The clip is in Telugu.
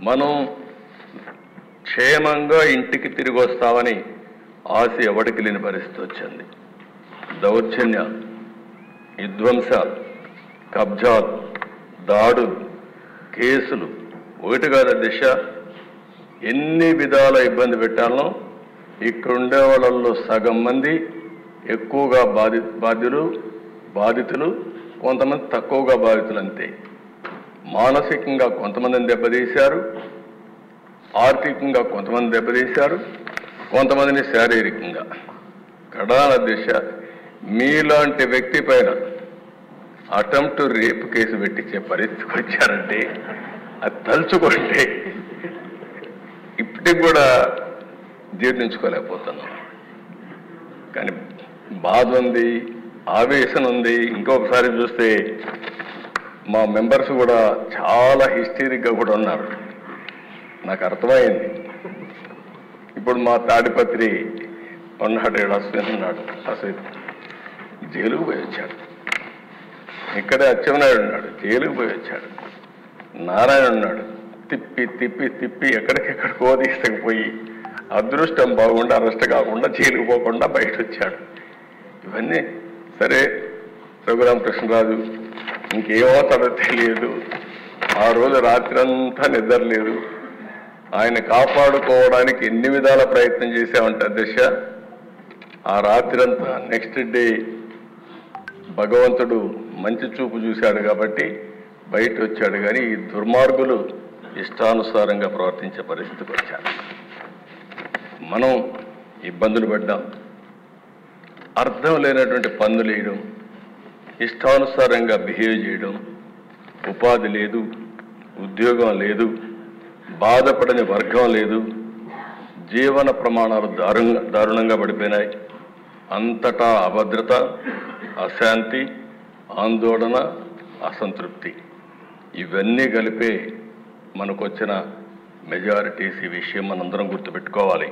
మనం క్షేమంగా ఇంటికి తిరిగి వస్తామని ఆశ ఎవరికి లేని పరిస్థితి వచ్చింది. దౌర్జన్యాలు, విధ్వంసాలు, కబ్జాలు, దాడులు, కేసులు ఒకటి కాదు దిశ. ఎన్ని విధాల ఇబ్బంది పెట్టాలనో ఇక్కడుండే వాళ్ళల్లో సగం మంది ఎక్కువగా బాధితులు, కొంతమంది తక్కువగా బాధితులు అంతే. మానసికంగా కొంతమందిని దెబ్బతీశారు, ఆర్థికంగా కొంతమంది దెబ్బతీశారు, కొంతమందిని శారీరకంగా. కడాన దిశ మీలాంటి వ్యక్తి పైన అటెంప్ట్ రేప్ కేసు పెట్టించే పరిస్థితికి వచ్చారంటే అది తలుచుకుంటే ఇప్పటికి కూడా జీర్ణించుకోలేకపోతున్నాం. కానీ బాధ ఉంది, ఆవేశం ఉంది. ఇంకొకసారి చూస్తే మా మెంబర్స్ కూడా చాలా హిస్టరిక్గా కూడా ఉన్నారు. నాకు అర్థమైంది. ఇప్పుడు మా తాడిపత్రి ఉన్నాడు, అశ్విన్ ఉన్నాడు, అశ్విన్ జైలుకు పోయి వచ్చాడు. ఇక్కడే అచ్చెన్నాయుడు ఉన్నాడు, జైలుకు పోయి వచ్చాడు. నారాయణ ఉన్నాడు, తిప్పి తిప్పి తిప్పి ఎక్కడికెక్కడికో తీసుకుపోయి అదృష్టం బాగుండా అరెస్ట్ కాకుండా జైలుకు పోకుండా బయట వచ్చాడు. ఇవన్నీ సరే. రఘురామకృష్ణరాజు ఇంకేమవుతాడో తెలియదు. ఆ రోజు రాత్రి అంతా నిద్ర లేదు. ఆయన కాపాడుకోవడానికి ఎన్ని విధాల ప్రయత్నం చేశామంటే అధ్యక్ష, ఆ రాత్రి అంతా నెక్స్ట్ డే భగవంతుడు మంచి చూపు చూశాడు కాబట్టి బయట వచ్చాడు. కానీ ఈ దుర్మార్గులు ఇష్టానుసారంగా ప్రవర్తించే పరిస్థితికి వచ్చారు. మనం ఇబ్బందులు పడ్డాం. అర్థం లేనటువంటి పన్నులు వేయడం, ఇష్టానుసారంగా బిహేవ్ చేయడం, ఉపాధి లేదు, ఉద్యోగం లేదు, బాధపడని వర్గం లేదు, జీవన ప్రమాణాలు దారుణంగా పడిపోయినాయి. అంతటా అభద్రత, అశాంతి, ఆందోళన, అసంతృప్తి ఇవన్నీ కలిపే మనకొచ్చిన మెజారిటీస్. ఈ విషయం మనందరం గుర్తుపెట్టుకోవాలి.